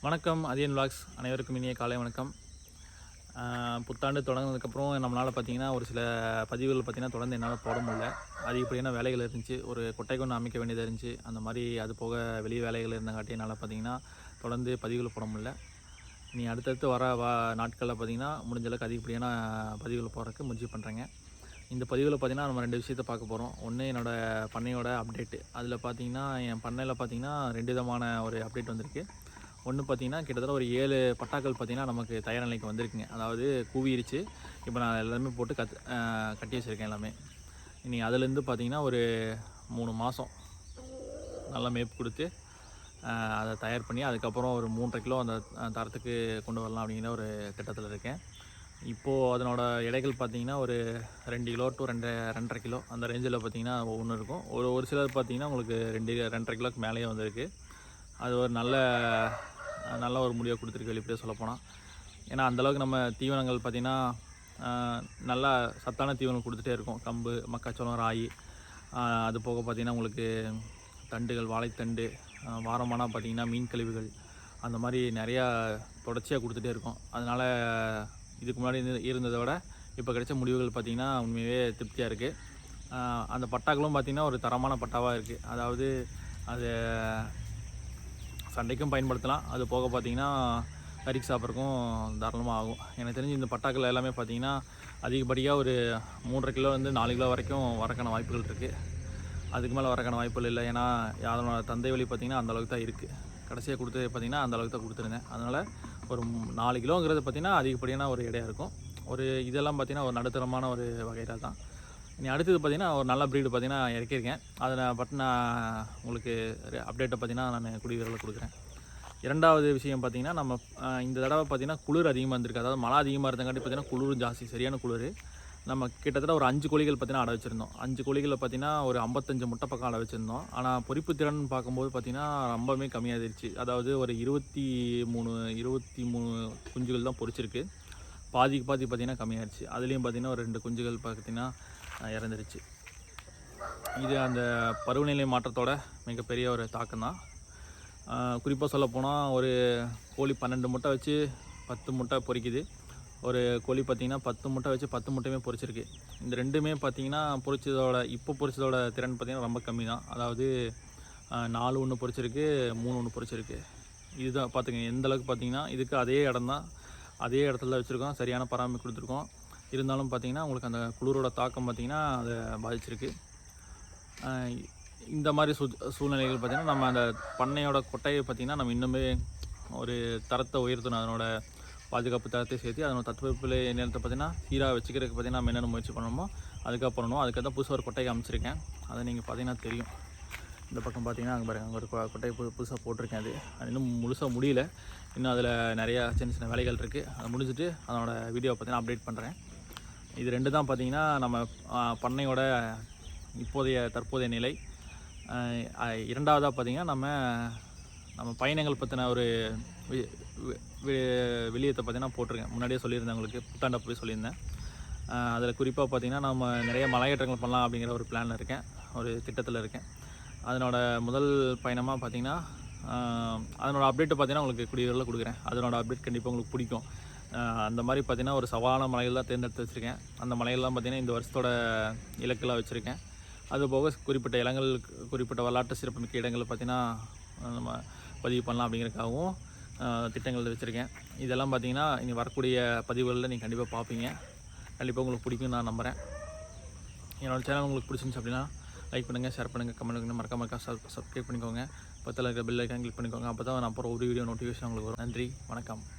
வணக்கம். அதியன் விலாக்ஸ் அனைவருக்கும் இனிய காலை வணக்கம். புத்தாண்டு தொடங்கினதுக்கப்புறம் நம்மளால் பார்த்திங்கன்னா ஒரு சில பதிவுகள் பார்த்திங்கன்னா தொடர்ந்து என்னால் போட முடியல. அதிகப்படியான வேலைகள் இருந்துச்சு. ஒரு கொட்டை கொண்டு அமைக்க வேண்டியதாக இருந்துச்சு. அந்த மாதிரி அது போக வெளியே வேலைகள் இருந்தங்காட்டி என்னால் பார்த்திங்கன்னா தொடர்ந்து பதிவுகள் போட முடியல. இனி அடுத்தடுத்து வர நாட்களில் பார்த்திங்கன்னா முடிஞ்சளவுக்கு அதிகப்படியான பதிவுகள் போடுறதுக்கு முயற்சி பண்ணுறேங்க. இந்த பதிவில் பார்த்திங்கன்னா நம்ம 2 விஷயத்தை பார்க்க போகிறோம். ஒன்று என்னோடய பண்ணையோட அப்டேட்டு. அதில் பார்த்திங்கன்னா என் பண்ணையில் பார்த்திங்கன்னா 2 விதமான ஒரு அப்டேட் வந்திருக்கு. ஒன்று பார்த்திங்கன்னா கிட்டத்தட்ட ஒரு 7 பட்டாக்கள் பார்த்திங்கன்னா நமக்கு தயார் நிலைக்கு வந்திருக்குங்க. அதாவது கூவிருச்சு. இப்போ நான் எல்லாமே போட்டு கட்டி வச்சுருக்கேன் எல்லாமே. இனி அதுலேருந்து பார்த்திங்கன்னா ஒரு 3 மாதம் நல்லா மேய்ப்பு கொடுத்து அதை தயார் பண்ணி அதுக்கப்புறம் ஒரு 3.5 கிலோ அந்த தரத்துக்கு கொண்டு வரலாம் அப்படிங்கிற ஒரு திட்டத்தில் இருக்கேன். இப்போது அதனோட எடைகள் பார்த்திங்கன்னா ஒரு 2 கிலோ டு 2.5 கிலோ அந்த ரேஞ்சில் பார்த்திங்கன்னா ஒவ்வொன்று இருக்கும். ஒரு சிலர் பார்த்திங்கன்னா உங்களுக்கு 2.5 கிலோக்கு மேலேயே வந்திருக்கு. அது ஒரு நல்ல ஒரு முடிவை கொடுத்துருக்கு வெளிப்படையாக சொல்லப்போனால். ஏன்னா அந்தளவுக்கு நம்ம தீவனங்கள் பார்த்திங்கன்னா நல்லா சத்தான தீவனம் கொடுத்துட்டே இருக்கும். கம்பு, மக்காச்சோளம், ராகி, அது போக பார்த்திங்கன்னா உங்களுக்கு தண்டுகள், வாழைத்தண்டு, வாரமானால் பார்த்திங்கன்னா மீன் கழிவுகள், அந்த மாதிரி நிறையா தொடர்ச்சியாக கொடுத்துட்டே இருக்கும். அதனால் இதுக்கு முன்னாடி இருந்ததை விட இப்போ கிடைச்ச முடிவுகள் பார்த்திங்கன்னா உண்மையாகவே திருப்தியாக இருக்குது. அந்த பட்டாக்களும் பார்த்திங்கன்னா ஒரு தரமான பட்டாவாக இருக்குது. அதாவது அது சண்டைக்கும் பயன்படுத்தலாம். அது போக பார்த்திங்கன்னா கறிக்கு சாப்பிட்றக்கும் தாராளமாக ஆகும். எனக்கு தெரிஞ்சு இந்த பட்டாக்கள் எல்லாமே பார்த்திங்கன்னா அதிகப்படியாக ஒரு 3.5 கிலோலேருந்து 4 கிலோ வரைக்கும் வரக்கான வாய்ப்புகள் இருக்குது. அதுக்கு மேலே வரக்கான வாய்ப்புகள் இல்லை. ஏன்னா அதனோட தந்தை வழி பார்த்திங்கன்னா அந்தளவுக்கு தான் இருக்குது. கடைசியாக கொடுத்தது பார்த்திங்கன்னா அந்தளவுக்கு தான் கொடுத்துருந்தேன். அதனால் ஒரு 4 கிலோங்கிறது பார்த்திங்கன்னா அதிகப்படியான ஒரு எடையாக இருக்கும். இதெல்லாம் பார்த்திங்கன்னா ஒரு நடுத்தரமான ஒரு வகையில் தான். இனி அடுத்தது பார்த்திங்கன்னா ஒரு நல்ல ப்ரீடு பார்த்திங்கன்னா இறக்கியிருக்கேன். அதை நான் உங்களுக்கு அப்டேட்டை பார்த்திங்கன்னா நான் கூடிய விரைவில் கொடுக்குறேன். 2வது விஷயம் பார்த்திங்கன்னா நம்ம இந்த தடவை பார்த்திங்கன்னா குளிர் அதிகமாக இருந்திருக்கு. அதாவது மழை அதிகமாக இருந்தங்காட்டி பார்த்திங்கன்னா குளிரும் ஜாஸ்தி, சரியான குளிர். நம்ம கிட்டத்தட்ட ஒரு 5 கோழிகள் பார்த்திங்கன்னா அடை வச்சுருந்தோம். 5 கோழிகளில் பார்த்திங்கன்னா ஒரு 55 முட்டை பக்கம் அடை வச்சுருந்தோம். ஆனால் பொரிப்பு திறன் பார்க்கும்போது பார்த்திங்கன்னா ரொம்பவே கம்மியாகிடுச்சு. அதாவது ஒரு 23 குஞ்சுகள் தான் பொரிச்சிருக்கு. பாதிக்கு பாதி பார்த்திங்கன்னா கம்மியாகிடுச்சு. அதுலேயும் பார்த்திங்கன்னா ஒரு 2 குஞ்சுகள் பார்த்திங்கன்னா இறந்துருச்சு. இது அந்த பருவநிலை மாற்றத்தோட மிகப்பெரிய ஒரு தாக்கம் தான். குறிப்பாக சொல்லப்போனால் ஒரு கோழி 12 முட்டை வச்சு 10 முட்டை பொரிக்குது. ஒரு கோழி பார்த்திங்கன்னா 10 முட்டை வச்சு 10 முட்டையுமே பொரிச்சிருக்கு. இந்த ரெண்டுமே பார்த்திங்கன்னா இப்போ பொரிச்சதோட திறன் பார்த்திங்கன்னா ரொம்ப கம்மி தான். அதாவது 4 ஒன்று பொரிச்சிருக்கு, 3 ஒன்று பொரிச்சிருக்கு. இதுதான் பார்த்துங்க எந்தளவுக்கு பார்த்திங்கன்னா இதுக்கு அதே இடம் தான், அதே இடத்துல வச்சுருக்கோம், சரியான பராமரிப்பு கொடுத்துருக்கோம். இருந்தாலும் பார்த்திங்கன்னா உங்களுக்கு அந்த குளிரோட தாக்கம் பார்த்திங்கன்னா அதை பாதிச்சிருக்கு. இந்த மாதிரி சூழ்நிலைகள் பார்த்திங்கன்னா நம்ம அந்த பண்ணையோட கொட்டையை பார்த்திங்கன்னா நம்ம இன்னுமே ஒரு தரத்தை உயர்த்தணும். அதனோட பாதுகாப்பு தரத்தை சேர்த்து அதனோட தட்பவெப்பநிலை நேரத்தை பார்த்திங்கன்னா சீராக வச்சுக்கிறதுக்கு பார்த்திங்கன்னா நம்ம என்னென்ன முயற்சி பண்ணணுமோ அதுக்காக பண்ணணும். அதுக்காக தான் புதுசாக ஒரு கொட்டையை அமைச்சிருக்கேன். அதை நீங்கள் பார்த்திங்கன்னா தெரியும். இந்த பக்கம் பார்த்திங்கன்னா அங்கே பாருங்கள், அங்கே ஒரு கொட்டையை புதுசாக போட்டிருக்கேன். அது இன்னும் முழுசாக முடியல. இன்னும் அதில் நிறையா சின்ன சின்ன வேலைகள் இருக்குது. அதை முடிஞ்சுட்டு அதனோட வீடியோவை பார்த்திங்கன்னா அப்டேட் பண்ணுறேன். இது 2 தான் பார்த்திங்கன்னா நம்ம பண்ணையோட தற்போதைய நிலை. 2வதாக பார்த்திங்கன்னா நம்ம பயணங்கள் பற்றின ஒரு வெளியத்தை பார்த்திங்கன்னா போட்டிருக்கேன். முன்னாடியே சொல்லியிருந்தேன், உங்களுக்கு புத்தாண்டை போய் சொல்லியிருந்தேன். அதில் குறிப்பாக பார்த்திங்கன்னா நம்ம நிறைய மலையேற்றங்கள் பண்ணலாம் அப்படிங்கிற ஒரு பிளானில் இருக்கேன், ஒரு திட்டத்தில் இருக்கேன். அதனோட முதல் பயணமாக பார்த்திங்கன்னா அதனோட அப்டேட்டை பார்த்திங்கன்னா உங்களுக்கு கூடிய விரைவில் கொடுக்குறேன். அதனோட அப்டேட் கண்டிப்பாக உங்களுக்கு பிடிக்கும். அந்த மாதிரி பார்த்திங்கன்னா ஒரு சவாலான மலைகள் தான் தேர்ந்தெடுத்து வச்சுருக்கேன். அந்த மலைகள்லாம் பார்த்திங்கன்னா இந்த வருஷத்தோட இலக்கெல்லாம் வச்சுருக்கேன். அதுபோக குறிப்பிட்ட வரலாற்று சிறப்புமிக்க இடங்கள் பார்த்திங்கன்னா நம்ம பதிவு பண்ணலாம் அப்படிங்கிறதுக்காகவும் திட்டங்கள் வச்சுருக்கேன். இதெல்லாம் பார்த்திங்கன்னா இனி வரக்கூடிய பதிவுகளில் நீங்கள் கண்டிப்பாக பார்ப்பீங்க. கண்டிப்பாக உங்களுக்கு பிடிக்கும்னு நான் நம்புகிறேன். என்னோடய சேனல் உங்களுக்கு பிடிச்சிருந்துச்சு அப்படின்னா லைக் பண்ணுங்கள், ஷேர் பண்ணுங்கள், கமெண்ட் பண்ணுங்கள், மறக்காம சப்ஸ்கிரைப் பண்ணிக்கோங்க. பக்கத்தில் இருக்க பெல் ஐக்கான் கிளிக் பண்ணிக்கோங்க. அப்போ தான் நான் அப்புறம் ஒரு வீடியோ நோட்டிஃபிகேஷன் உங்களுக்கு வரும். நன்றி, வணக்கம்.